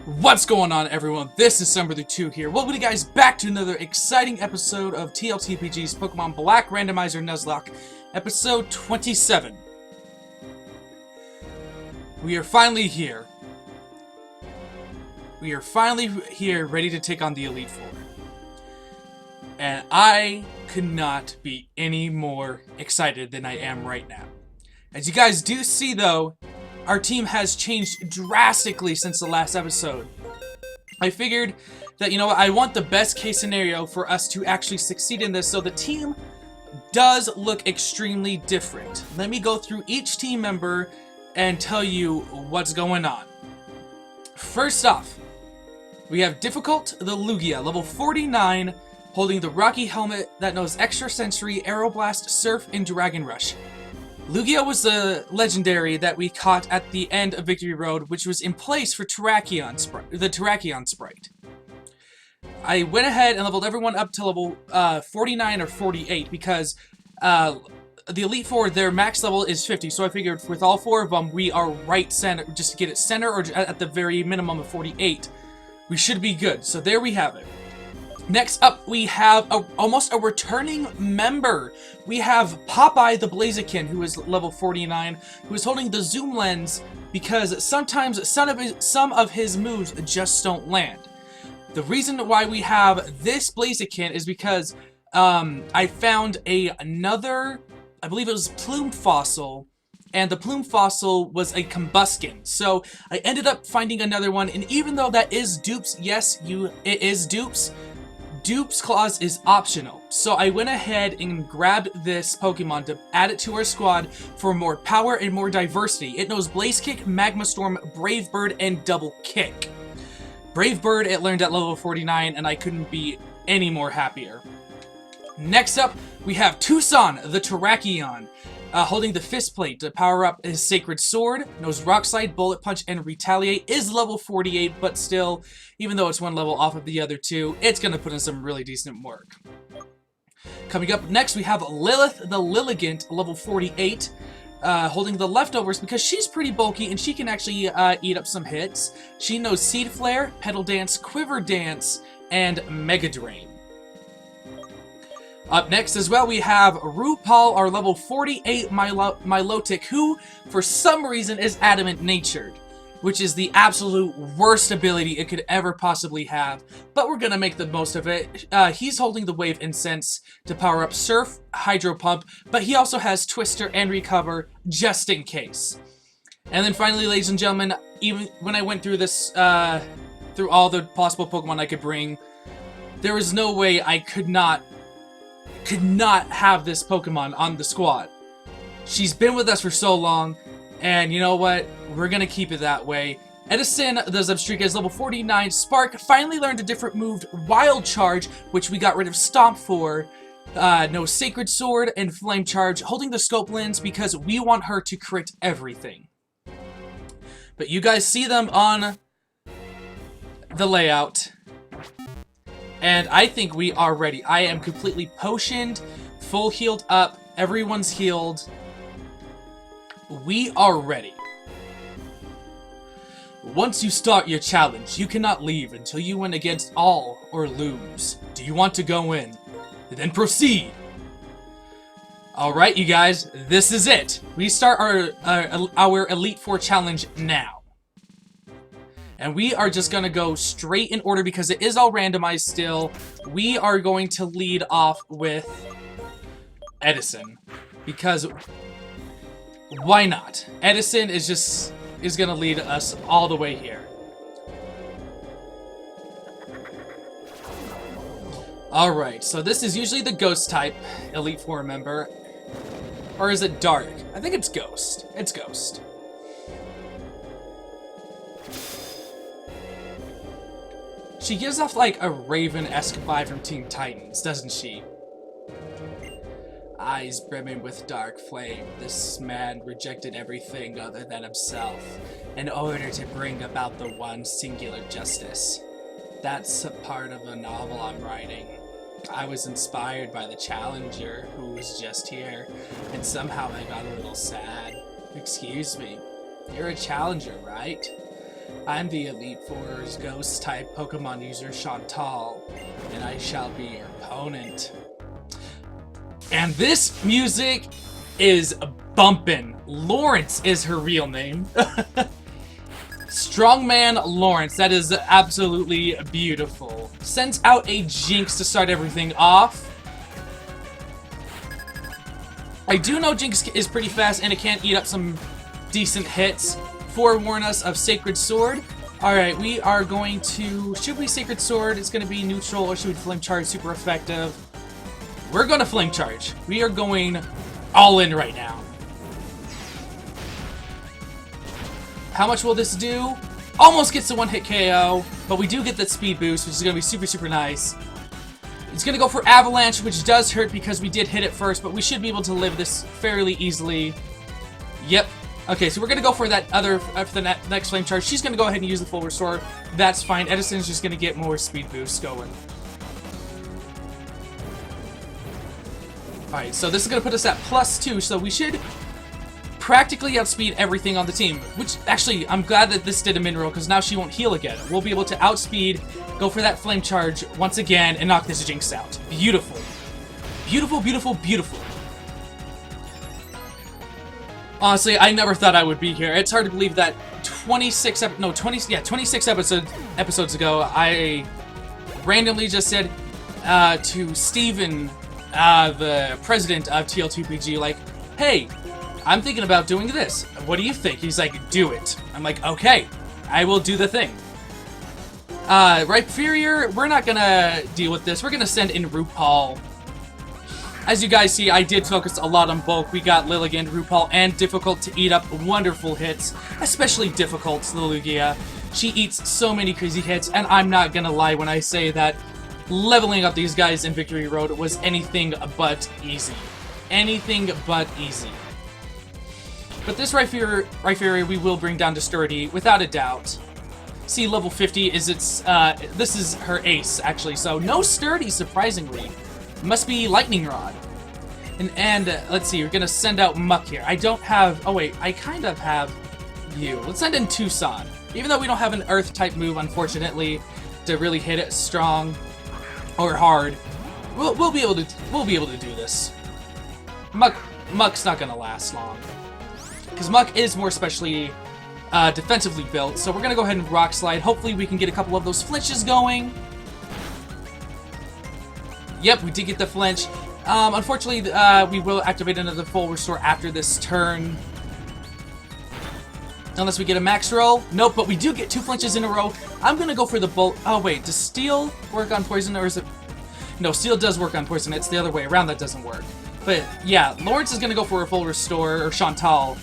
What's going on, everyone? This is TB2 here. Welcome you guys back to another exciting episode of TLTPG's Pokemon Black Randomizer Nuzlocke, episode 27. We are finally here. We are finally here, ready to take on the Elite Four. And I could not be any more excited than I am right now. As you guys do see, though, our team has changed drastically since the last episode. I figured that, you know what, I want the best case scenario for us to actually succeed in this, so the team does look extremely different. Let me go through each team member and tell you what's going on. First off, we have Difficult the Lugia, level 49, holding the Rocky helmet that knows Extra Sensory, Aeroblast, Surf, and Dragon Rush. Lugia was the legendary that we caught at the end of Victory Road, which was in place for the Terrakion sprite. I went ahead and leveled everyone up to level 49 or 48 because the Elite Four, their max level is 50, so I figured with all four of them, we are right center, just to get it center or at the very minimum of 48. We should be good, so there we have it. Next up, we have almost a returning member. We have Popeye the Blaziken, who is level 49, who is holding the zoom lens because sometimes some of his moves just don't land. The reason why we have this Blaziken is because I found another, I believe it was Plume Fossil, and the Plume Fossil was a Combuskin. So I ended up finding another one, and even though that is dupes, yes, it is dupes, Dupe's Claws is optional, so I went ahead and grabbed this Pokemon to add it to our squad for more power and more diversity. It knows Blaze Kick, Magma Storm, Brave Bird, and Double Kick. Brave Bird it learned at level 49, and I couldn't be any more happier. Next up, we have Tucson the Terrakion, holding the Fist Plate to power up his Sacred Sword, knows Rock Slide, Bullet Punch, and Retaliate, is level 48, but still, even though it's one level off of the other two, it's going to put in some really decent work. Coming up next, we have Lilith the Lilligant, level 48, holding the Leftovers because she's pretty bulky and she can actually eat up some hits. She knows Seed Flare, Petal Dance, Quiver Dance, and Mega Drain. Up next as well, we have RuPaul, our level 48 Milotic, who, for some reason, is Adamant-Natured, which is the absolute worst ability it could ever possibly have, but we're gonna make the most of it. He's holding the Wave Incense to power up Surf, Hydro Pump, but he also has Twister and Recover, just in case. And then finally, ladies and gentlemen, even when I went through this, through all the possible Pokemon I could bring, there was no way I could not have this Pokemon on the squad. She's been with us for so long, and you know what? We're gonna keep it that way. Edison, the Zubstrika, is level 49. Spark finally learned a different move, Wild Charge, which we got rid of Stomp for. No Sacred Sword and Flame Charge, holding the Scope Lens because we want her to crit everything. But you guys see them on the layout. And I think we are ready. I am completely potioned, full healed up, everyone's healed. We are ready. Once you start your challenge, you cannot leave until you win against all or lose. Do you want to go in? Then proceed. Alright, you guys, this is it. We start our Elite Four challenge now. And we are just going to go straight in order because it is all randomized still. We are going to lead off with Edison. Because why not? Edison is going to lead us all the way here. Alright, so this is usually the Ghost type Elite Four member. Or is it Dark? I think it's Ghost. It's Ghost. She gives off like a Raven-esque vibe from Teen Titans, doesn't she? Eyes brimming with dark flame, this man rejected everything other than himself in order to bring about the one singular justice. That's a part of a novel I'm writing. I was inspired by the Challenger, who was just here, and somehow I got a little sad. Excuse me, you're a Challenger, right? I'm the Elite Four's Ghost-type Pokemon user Chantal, and I shall be your opponent. And this music is bumpin'. Lawrence is her real name. Strongman Lawrence, that is absolutely beautiful. Sends out a Jinx to start everything off. I do know Jinx is pretty fast and it can eat up some decent hits. Forewarn us of Sacred Sword. Alright, we are going to... Should we Sacred Sword? It's going to be neutral, or should we Flame Charge? Super effective. We're going to Flame Charge. We are going all in right now. How much will this do? Almost gets a one-hit KO, but we do get that speed boost, which is going to be super, super nice. It's going to go for Avalanche, which does hurt because we did hit it first, but we should be able to live this fairly easily. Yep. Okay, so we're going to go for that other, for the next Flame Charge. She's going to go ahead and use the full restore. That's fine. Edison's just going to get more speed boosts going. Alright, so this is going to put us at +2, so we should practically outspeed everything on the team. Which, actually, I'm glad that this did a min roll, because now she won't heal again. We'll be able to outspeed, go for that Flame Charge once again, and knock this Jinx out. Beautiful. Beautiful, beautiful, beautiful. Honestly, I never thought I would be here. It's hard to believe that 26 episodes ago, I randomly just said to Steven, the president of TLTPG, like, hey, I'm thinking about doing this. What do you think? He's like, do it. I'm like, okay, I will do the thing. Rhyperior, we're not gonna deal with this. We're gonna send in RuPaul. As you guys see, I did focus a lot on bulk. We got Lilligant, RuPaul, and Difficult to eat up wonderful hits. Especially Difficult, the Lugia. She eats so many crazy hits, and I'm not gonna lie when I say that leveling up these guys in Victory Road was anything but easy. Anything but easy. But this Rhyperior we will bring down to Sturdy, without a doubt. See, level 50 is its, this is her ace, actually, so no Sturdy, surprisingly. Must be Lightning Rod. And let's see, we're gonna send out Muck here. I don't have, oh wait, I kind of have you. Let's send in Tucson. Even though we don't have an Earth-type move, unfortunately, to really hit it strong or hard, we'll be able to do this. Muck's not gonna last long. Because Muck is more specially defensively built, so we're going to go ahead and Rock Slide. Hopefully we can get a couple of those flinches going. Yep, we did get the flinch. Unfortunately, we will activate another full restore after this turn. Unless we get a max roll. Nope, but we do get 2 flinches in a row. I'm going to go for the bolt. Oh, wait, does Steel work on poison, or is it... No, Steel does work on poison. It's the other way around that doesn't work. But, yeah, Lawrence is going to go for a full restore, or Chantal.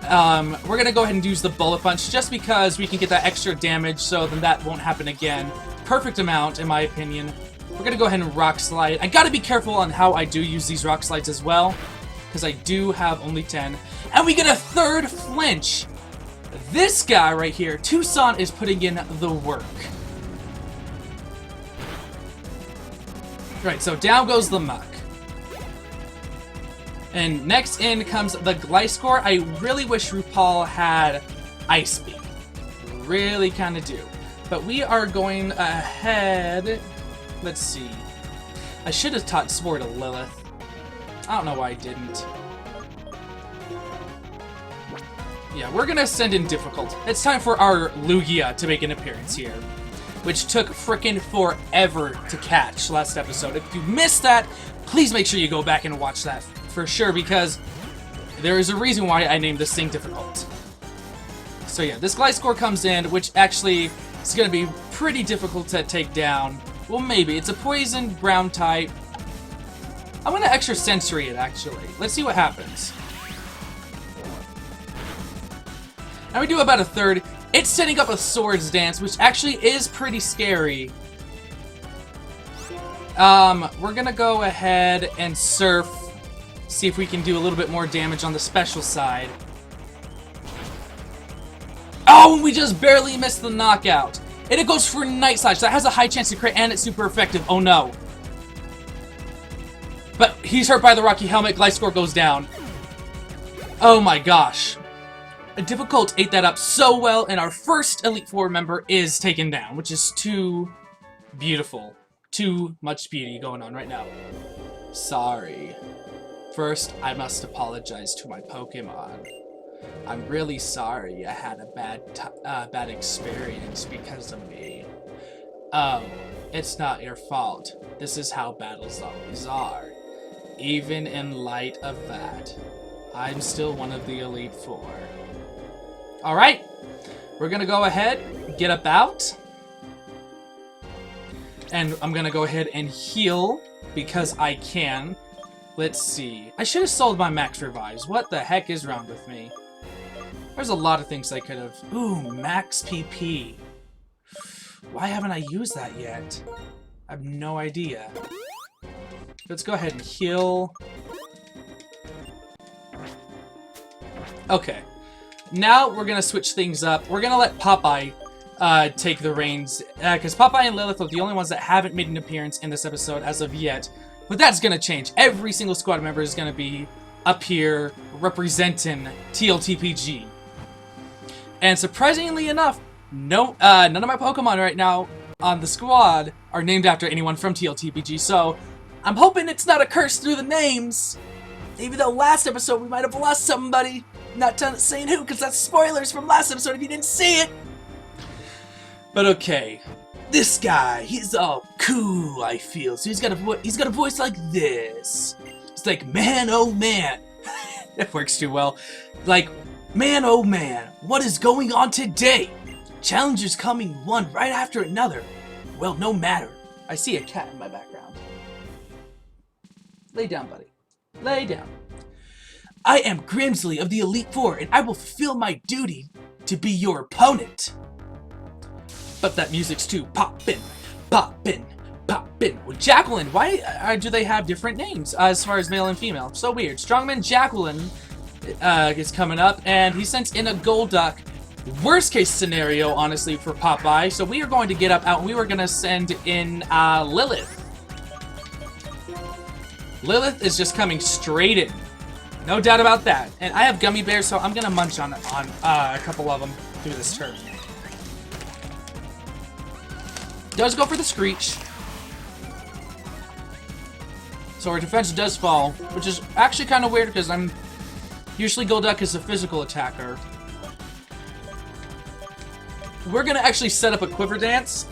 We're gonna go ahead and use the Bullet Punch just because we can get that extra damage, so then that won't happen again. Perfect amount, in my opinion. We're gonna go ahead and Rock Slide. I gotta be careful on how I do use these Rock Slides as well, because I do have only 10. And we get a 3rd flinch! This guy right here, Tucson, is putting in the work. Right, so down goes the Muck. And next in comes the Gliscor. I really wish RuPaul had Ice Beam. Really kind of do. But we are going ahead. Let's see. I should have taught Spore to Lilith. I don't know why I didn't. Yeah, we're going to send in Difficult. It's time for our Lugia to make an appearance here, which took frickin' forever to catch last episode. If you missed that, please make sure you go back and watch that for sure, because there is a reason why I named this thing Difficult. So yeah, this Gliscor comes in, which actually is going to be pretty difficult to take down. Well, maybe. It's a poison ground type. I'm going to extra sensory it, actually. Let's see what happens. And we do about a 3rd. It's setting up a Swords Dance, which actually is pretty scary. We're gonna go ahead and Surf. See if we can do a little bit more damage on the special side. Oh, we just barely missed the knockout. And it goes for Night Slash. That has a high chance to crit, and it's super effective. Oh no. But he's hurt by the Rocky Helmet. Gliscor goes down. Oh my gosh. Difficult ate that up so well, and our first Elite Four member is taken down, which is too beautiful. Too much beauty going on right now. Sorry. First, I must apologize to my Pokemon. I'm really sorry I had a bad experience because of me. Oh, it's not your fault. This is how battles always are. Even in light of that, I'm still one of the Elite Four. Alright, we're gonna go ahead, get about. And I'm gonna go ahead and heal because I can. Let's see. I should have sold my max revives. What the heck is wrong with me? There's a lot of things I could have. Ooh, max PP. Why haven't I used that yet? I have no idea. Let's go ahead and heal. Okay. Now we're gonna switch things up. We're gonna let Popeye take the reins, because Popeye and Lilith are the only ones that haven't made an appearance in this episode as of yet. But that's gonna change. Every single squad member is gonna be up here representing TLTPG. And surprisingly enough, none of my Pokemon right now on the squad are named after anyone from TLTPG, so I'm hoping it's not a curse through the names. Even though last episode we might have lost somebody. Not saying who, because that's spoilers from last episode if you didn't see it. But okay, this guy, he's all cool, I feel. So he's got a voice like this. It's like, man, oh man. It works too well. Like, man, oh man, what is going on today? Challengers coming one right after another. Well, no matter. I see a cat in my background. Lay down, buddy. Lay down. I am Grimsley of the Elite Four, and I will fulfill my duty to be your opponent. But that music's too poppin', poppin', poppin'. Well, Jacqueline, why do they have different names as far as male and female? So weird. Strongman Jacqueline is coming up, and he sent in a Golduck. Worst case scenario, honestly, for Popeye. So we are going to get up out, and we were going to send in Lilith. Lilith is just coming straight in. No doubt about that. And I have gummy bears, so I'm going to munch on a couple of them through this turn. Does go for the Screech. So our defense does fall, which is actually kind of weird because usually Golduck is a physical attacker. We're going to actually set up a Quiver Dance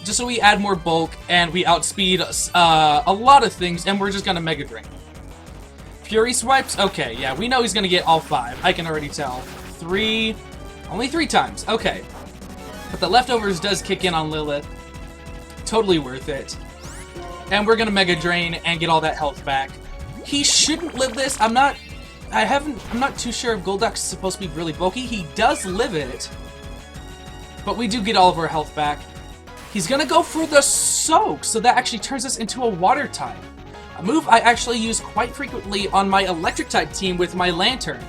just so we add more bulk and we outspeed a lot of things, and we're just going to Mega Drain. Fury Swipes? Okay, yeah, we know he's going to get all 5. I can already tell. Only 3 times. Okay. But the leftovers does kick in on Lilith. Totally worth it. And we're going to Mega Drain and get all that health back. He shouldn't live this. I'm not too sure if Golduck's supposed to be really bulky. He does live it. But we do get all of our health back. He's going to go for the Soak, so that actually turns us into a Water type. A move I actually use quite frequently on my Electric type team with my Lantern.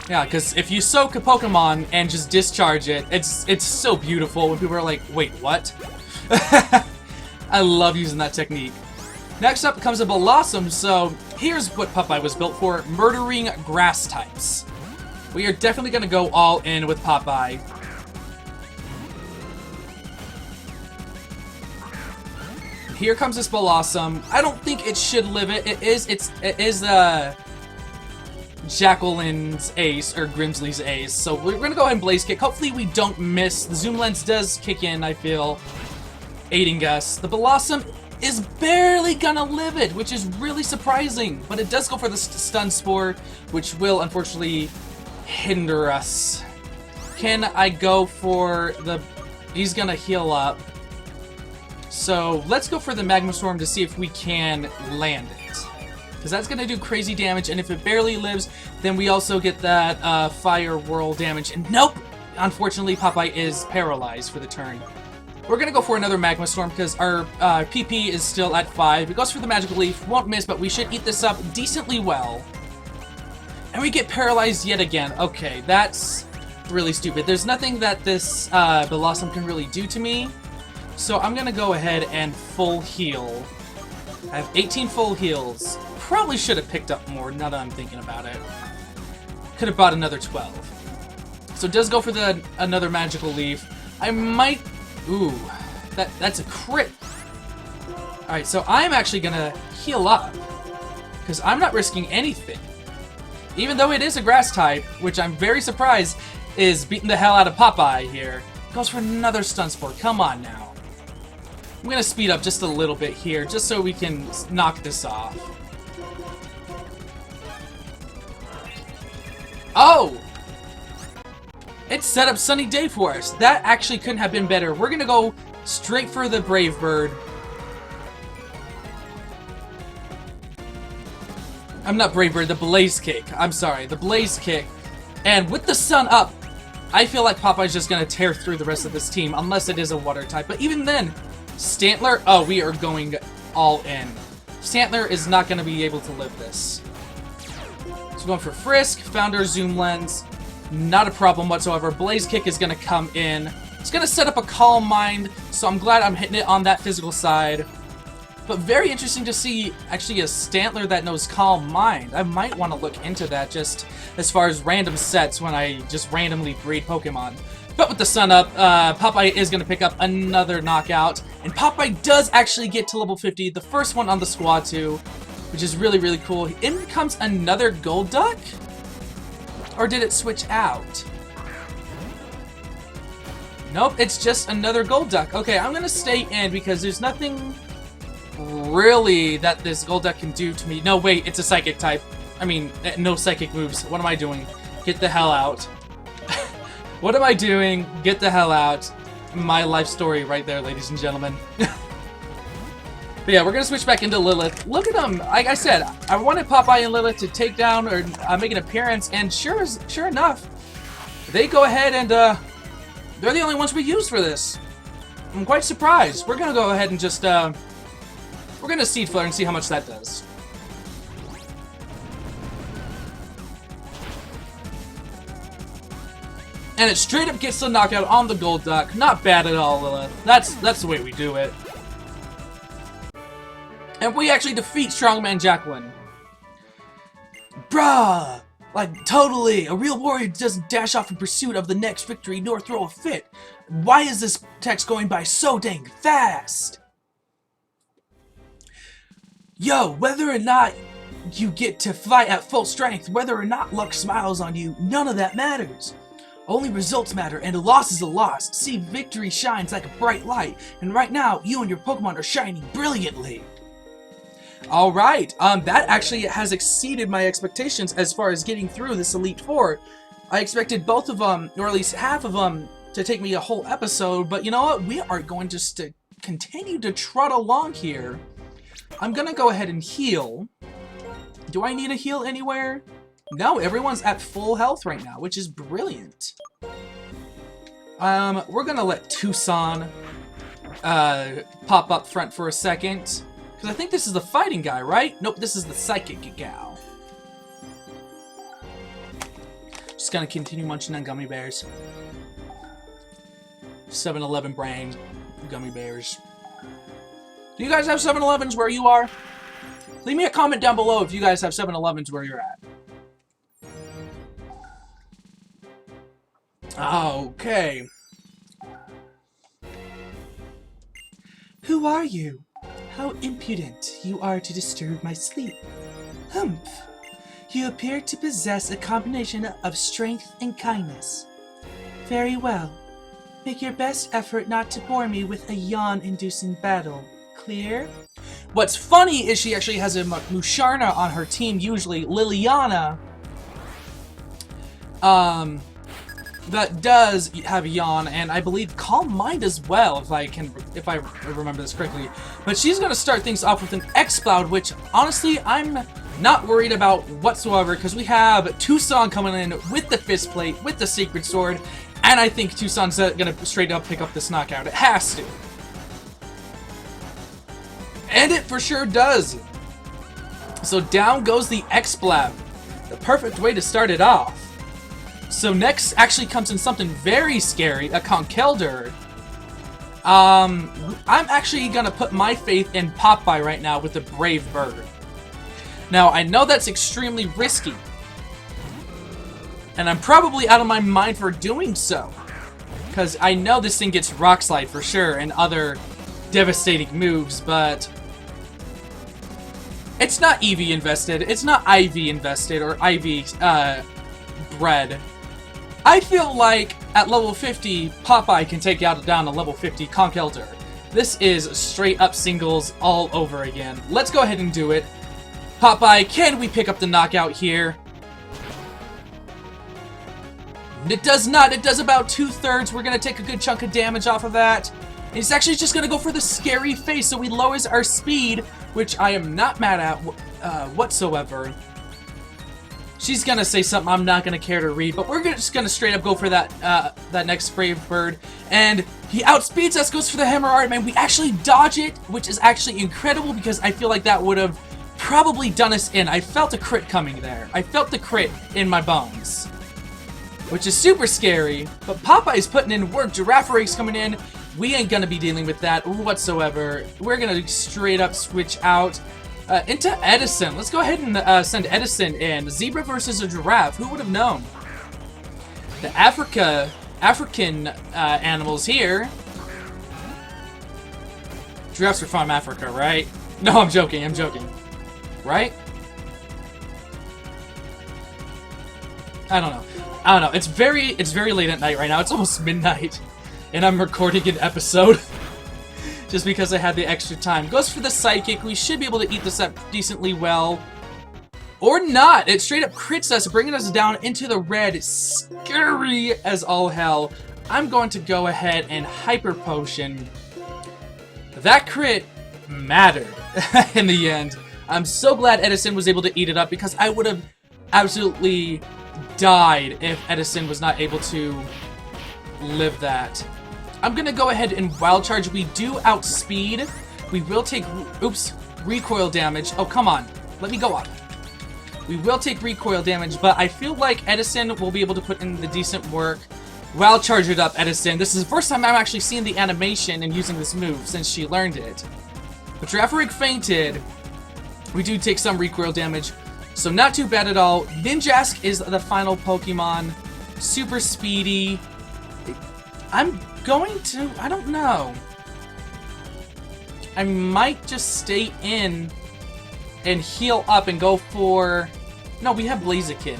Yeah, because if you soak a Pokemon and just discharge it, it's so beautiful when people are like, wait, what? I love using that technique. Next up comes a Blossom, so here's what Popeye was built for, murdering grass types. We are definitely going to go all in with Popeye. Here comes this Blossom. I don't think it should live it. It is Jacqueline's ace, or Grimsley's ace. So we're going to go ahead and Blaze Kick. Hopefully we don't miss. The Zoom Lens does kick in, I feel, aiding us. The Blossom is barely going to live it, which is really surprising. But it does go for the Stun Spore, which will, unfortunately, hinder us. Can I go for the... He's going to heal up. So let's go for the Magma Storm to see if we can land it. Because that's going to do crazy damage, and if it barely lives, then we also get that Fire Whirl damage. And nope! Unfortunately, Popeye is paralyzed for the turn. We're going to go for another Magma Storm because our PP is still at 5. It goes for the Magical Leaf. Won't miss, but we should eat this up decently well. And we get paralyzed yet again. Okay, that's really stupid. There's nothing that this Blossom can really do to me. So I'm going to go ahead and full heal. I have 18 full heals. probably should have picked up more now that I'm thinking about it. Could have bought another 12. So it does go for the another magical leaf. I might... Ooh, that's a crit. Alright, so I'm actually gonna heal up. Because I'm not risking anything. Even though it is a grass type, which I'm very surprised is beating the hell out of Popeye here. Goes for another stun spore. Come on now. I'm gonna speed up just a little bit here, just so we can knock this off. Oh! It set up Sunny Day for us. That actually couldn't have been better. We're gonna go straight for the Brave Bird. I'm not Brave Bird, the Blaze Kick. I'm sorry, the Blaze Kick. And with the sun up, I feel like Popeye's just gonna tear through the rest of this team, unless it is a water type. But even then, Stantler, oh, we are going all in. Stantler is not gonna be able to live this. So going for Frisk, Founder, Zoom Lens, not a problem whatsoever. Blaze Kick is gonna come in. It's gonna set up a Calm Mind, so I'm glad I'm hitting it on that physical side. But very interesting to see, actually, a Stantler that knows Calm Mind. I might want to look into that just as far as random sets when I just randomly breed Pokemon. But with the sun up, Popeye is going to pick up another knockout. And Popeye does actually get to level 50, the first one on the squad too, which is really, really cool. In comes another Golduck? Or did it switch out? Nope, it's just another Golduck. Okay, I'm going to stay in because there's nothing... really that this Golduck can do to me. No, wait, it's a psychic type. I mean, no psychic moves. What am I doing? Get the hell out. What am I doing? Get the hell out. My life story right there, ladies and gentlemen. But yeah, we're gonna switch back into Lilith. Look at them. Like I said, I wanted Popeye and Lilith to take down or make an appearance, and sure enough, they go ahead and they're the only ones we use for this. I'm quite surprised. We're gonna go ahead and just we're gonna Seed Flare and see how much that does. And it straight up gets the knockout on the Golduck. Not bad at all, Lilith. That's the way we do it. And we actually defeat Strongman Jacqueline. Bruh! Like, totally! A real warrior doesn't dash off in pursuit of the next victory nor throw a fit. Why is this text going by so dang fast? Yo, whether or not you get to fight at full strength, whether or not luck smiles on you, none of that matters. Only results matter, and a loss is a loss. See, victory shines like a bright light, and right now, you and your Pokemon are shining brilliantly. Alright, that actually has exceeded my expectations as far as getting through this Elite Four. I expected both of them, or at least half of them, to take me a whole episode, but you know what? We are going just to continue to trot along here. I'm gonna go ahead and heal. Do I need a heal anywhere? No, everyone's at full health right now, which is brilliant. We're gonna let Tucson pop up front for a second. Because I think this is the fighting guy, right? Nope, this is the psychic gal. Just gonna continue munching on gummy bears. 7-Eleven brand gummy bears. Do you guys have 7-Elevens where you are? Leave me a comment down below if you guys have 7-Elevens where you're at. Okay. Who are you? How impudent you are to disturb my sleep. Humph. You appear to possess a combination of strength and kindness. Very well. Make your best effort not to bore me with a yawn-inducing battle. Clear? What's funny is she actually has a Musharna on her team, usually Liliana. That does have Yawn, and I believe Calm Mind as well, if I remember this correctly. But she's gonna start things off with an X-Cloud, which honestly I'm not worried about whatsoever, because we have Tucson coming in with the Fist Plate, with the Sacred Sword, and I think Tucson's gonna straight up pick up this knockout. It has to. And it for sure does. So down goes the X-Blab. The perfect way to start it off. So next actually comes in something very scary, a Conkeldurr. I'm actually gonna put my faith in Popeye right now with the Brave Bird. Now, I know that's extremely risky. And I'm probably out of my mind for doing so. Because I know this thing gets Rock Slide for sure and other devastating moves, but it's not EV invested. It's not IV invested or IV bred. I feel like at level 50, Popeye can take down a level 50 Conch Elder. This is straight up singles all over again. Let's go ahead and do it. Popeye, can we pick up the knockout here? It does not. It does about 2/3. We're going to take a good chunk of damage off of that. And he's actually just going to go for the scary face, so he lowers our speed, which I am not mad at whatsoever. She's going to say something I'm not going to care to read, but we're just going to straight up go for that that next Brave Bird. And he outspeeds us, goes for the Hammer Art, man. We actually dodge it, which is actually incredible because I feel like that would have probably done us in. I felt a crit coming there. I felt the crit in my bones, which is super scary. But Popeye's putting in work. Giraffe Rake's coming in. We ain't gonna be dealing with that whatsoever. We're gonna straight up switch out into Edison. Let's go ahead and send Edison in. Zebra versus a giraffe. Who would have known? The African animals here. Giraffes are from Africa, right? No, I'm joking. I'm joking. Right? I don't know. It's very late at night right now. It's almost midnight. And I'm recording an episode. Just because I had the extra time. Goes for the Psychic. We should be able to eat this up decently well. Or not. It straight up crits us, bringing us down into the red. Scary as all hell. I'm going to go ahead and Hyper Potion. That crit mattered in the end. I'm so glad Edison was able to eat it up because I would have absolutely died if Edison was not able to live that. I'm gonna go ahead and Wild Charge. We do outspeed. We will take, oops, recoil damage. Oh, come on. Let me go up. We will take recoil damage, but I feel like Edison will be able to put in the decent work. Wild Charge it up, Edison. This is the first time I'm actually seeing the animation and using this move since she learned it. But Giraffe Rake fainted. We do take some recoil damage. So not too bad at all. Ninjask is the final Pokemon. Super speedy. I'm going to... I don't know. I might just stay in and heal up and go for... No, we have Blaziken.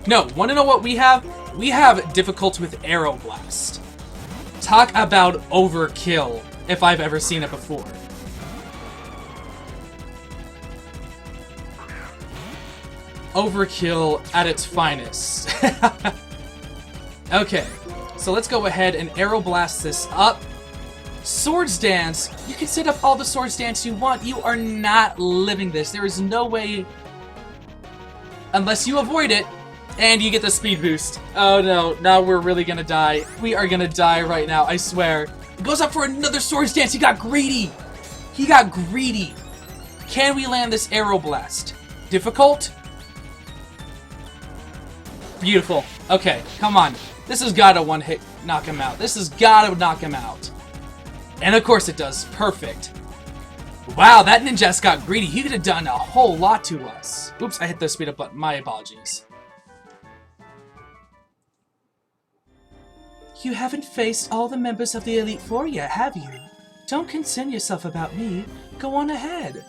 No, want to know what we have? We have difficult with Aeroblast. Talk about overkill, if I've ever seen it before. Overkill at its finest. Okay, so let's go ahead and Aeroblast this up. Swords Dance. You can set up all the Swords Dance you want. You are not living this. There is no way, unless you avoid it, and you get the speed boost. Oh no, now we're really gonna die. We are gonna die right now, I swear. He goes up for another Swords Dance. He got greedy. He got greedy. Can we land this Aeroblast? Difficult? Beautiful. Okay, come on. This has got to one-hit knock him out. This has got to knock him out. And of course it does. Perfect. Wow, that Ninjask got greedy. He could have done a whole lot to us. Oops, I hit the speed up button. My apologies. You haven't faced all the members of the Elite Four yet, have you? Don't concern yourself about me. Go on ahead.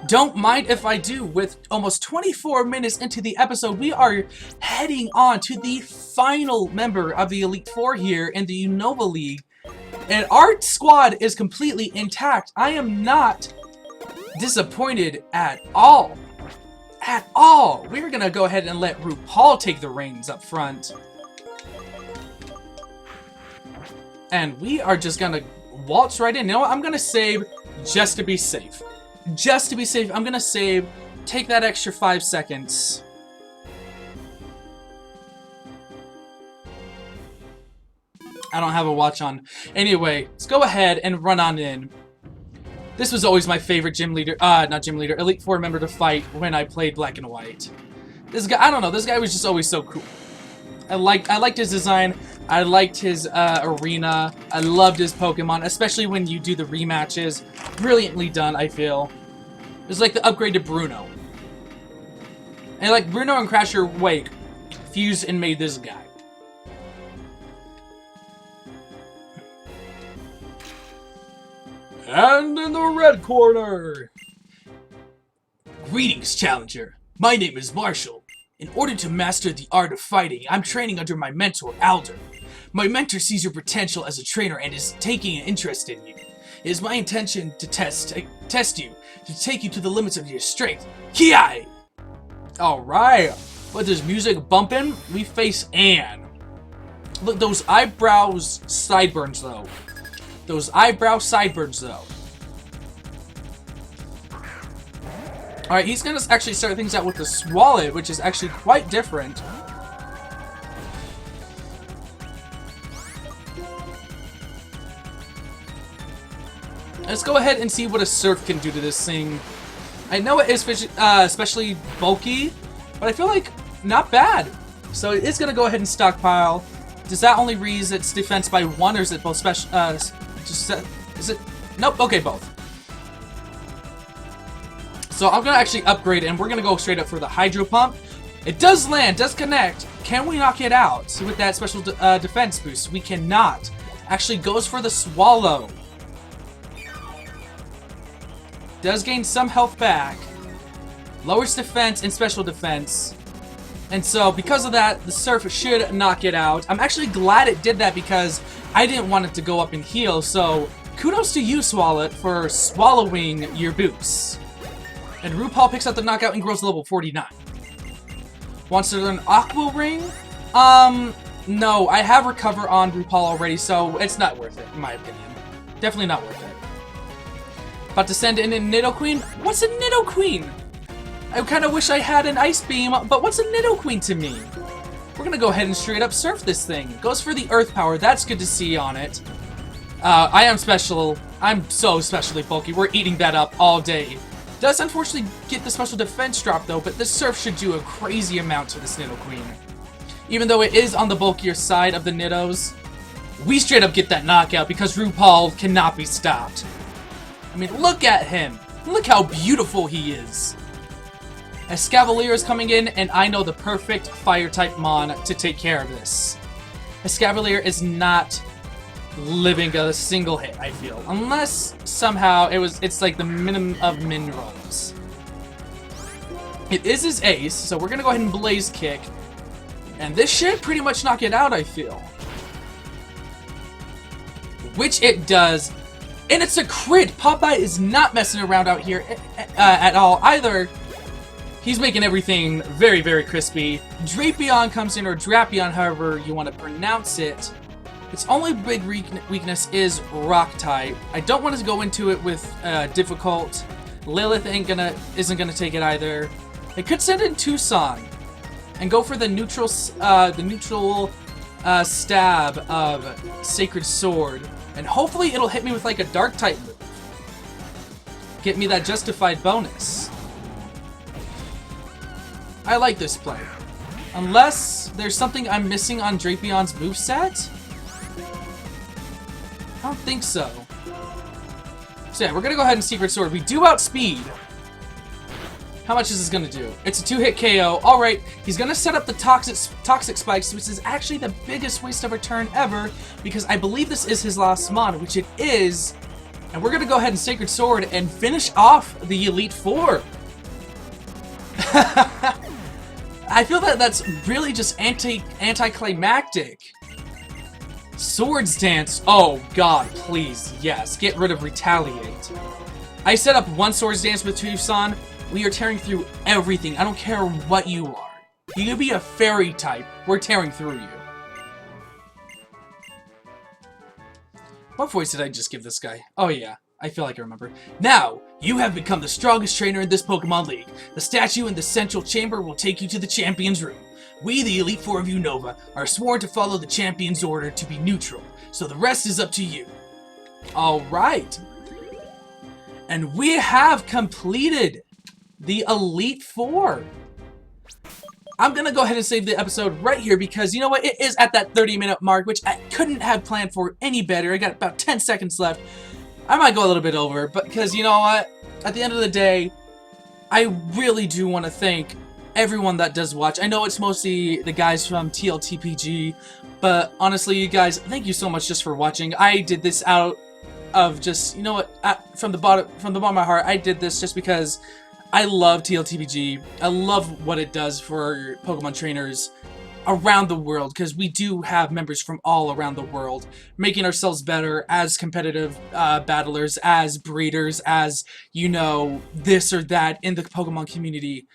Don't mind if I do. With almost 24 minutes into the episode, we are heading on to the final member of the Elite Four here in the Unova League. And our squad is completely intact. I am not disappointed at all. At all. We're going to go ahead and let RuPaul take the reins up front. And we are just going to waltz right in. You know what? I'm going to save just to be safe. Just to be safe, I'm gonna save, take that extra 5 seconds. I don't have a watch on. Anyway, let's go ahead and run on in. This was always my favorite Elite Four member to fight when I played Black and White. This guy, I don't know, this guy was just always so cool. I liked his design. I liked his arena. I loved his Pokemon, especially when you do the rematches. Brilliantly done, I feel. It was like the upgrade to Bruno. And like Bruno and Crasher Wake fused and made this guy. And in the red corner! Greetings, Challenger. My name is Marshall. In order to master the art of fighting, I'm training under my mentor, Alder. My mentor sees your potential as a trainer and is taking an interest in you. It is my intention to test you, to take you to the limits of your strength. Ki! Alright. With this music bumping, we face Anne. Look, those eyebrows sideburns, though. Those eyebrow sideburns, though. Alright, he's gonna actually start things out with the Swallow, which is actually quite different. Let's go ahead and see what a Surf can do to this thing. I know it is especially bulky, but I feel like not bad. So it is gonna go ahead and stockpile. Does that only raise its defense by 1, or is it both special? Is it? Nope. Okay, both. So I'm gonna actually upgrade, and we're gonna go straight up for the Hydro Pump. It does land, does connect. Can we knock it out with that special defense boost? We cannot. Actually goes for the Swallow. Does gain some health back. Lowers defense and special defense. And so, because of that, the Surf should knock it out. I'm actually glad it did that because I didn't want it to go up and heal. So, kudos to you, Swallow, for swallowing your boosts. And RuPaul picks up the knockout and grows to level 49. Wants to learn Aqua Ring? No, I have Recover on RuPaul already, so it's not worth it, in my opinion. Definitely not worth it. About to send in a Nidoqueen? What's a Nidoqueen? I kind of wish I had an Ice Beam, but what's a Nidoqueen to me? We're going to go ahead and straight up Surf this thing. Goes for the Earth Power. That's good to see on it. I am special. I'm so specially bulky. We're eating that up all day. Does unfortunately get the special defense drop though, but the Surf should do a crazy amount to this Nidoqueen. Even though it is on the bulkier side of the Nidos, we straight up get that knockout because RuPaul cannot be stopped. I mean, look at him. Look how beautiful he is. Escavalier is coming in, and I know the perfect Fire-type Mon to take care of this. Escavalier is not living a single hit, I feel. Unless, somehow, it's like the minimum of minerals. It is his ace, so we're gonna go ahead and Blaze Kick. And this should pretty much knock it out, I feel. Which it does. And it's a crit! Popeye is not messing around out here at all, either. He's making everything very, very crispy. Drapion comes in, or Drapion, however you want to pronounce it. Its only big weakness is Rock type. I don't want to go into it with difficult. Lilith isn't gonna take it either. I could send in Tucson and go for the neutral stab of Sacred Sword, and hopefully it'll hit me with like a Dark type move. Get me that justified bonus. I like this play. Unless there's something I'm missing on Drapion's moveset? I don't think so. So yeah, we're gonna go ahead and Secret Sword. We do outspeed. How much is this gonna do? It's a 2-hit KO. Alright, he's gonna set up the Toxic Spikes, which is actually the biggest waste of a turn ever, because I believe this is his last Mon, which it is. And we're gonna go ahead and Sacred Sword and finish off the Elite Four. I feel that that's really just anticlimactic. Swords Dance. Oh god, please, yes. Get rid of Retaliate. I set up one Swords Dance with Tucson. We are tearing through everything. I don't care what you are. You could be a fairy type. We're tearing through you. What voice did I just give this guy? Oh yeah, I feel like I remember. Now, you have become the strongest trainer in this Pokemon League. The statue in the central chamber will take you to the Champions Room. We, the Elite Four of Unova, are sworn to follow the Champion's order to be neutral, so the rest is up to you. Alright. And we have completed the Elite Four. I'm gonna go ahead and save the episode right here because, you know what, it is at that 30-minute mark, which I couldn't have planned for any better. I got about 10 seconds left. I might go a little bit over, but because, you know what, at the end of the day, I really do want to thank everyone that does watch. I know it's mostly the guys from TLTPG, but honestly, you guys, thank you so much just for watching. I did this out of just, you know what, from the bottom of my heart, I did this just because I love TLTPG. I love what it does for Pokemon trainers around the world, because we do have members from all around the world, making ourselves better as competitive battlers, as breeders, as, you know, this or that in the Pokemon community.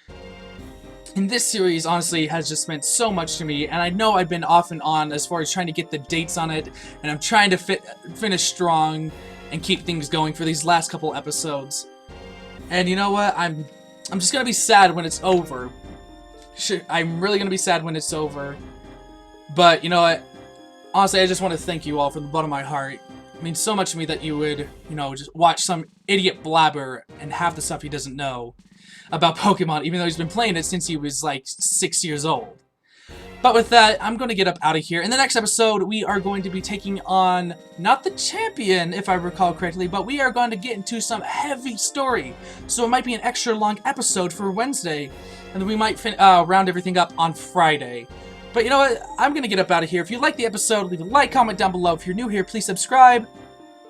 And this series, honestly, has just meant so much to me, and I know I've been off and on as far as trying to get the dates on it, and I'm trying to finish strong and keep things going for these last couple episodes. And you know what? I'm just gonna be sad when it's over. I'm really gonna be sad when it's over. But you know what? Honestly, I just want to thank you all from the bottom of my heart. It means so much to me that you would, you know, just watch some idiot blabber and half the stuff he doesn't know about Pokemon, even though he's been playing it since he was like 6 years old. But with that, I'm going to get up out of here. In the next episode, we are going to be taking on, not the champion, if I recall correctly, but we are going to get into some heavy story. So it might be an extra long episode for Wednesday, and then we might round everything up on Friday. But you know what? I'm going to get up out of here. If you like the episode, leave a like, comment down below. If you're new here, please subscribe.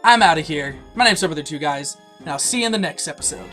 I'm out of here. My name's Over There 2 Guys, and I'll see you in the next episode.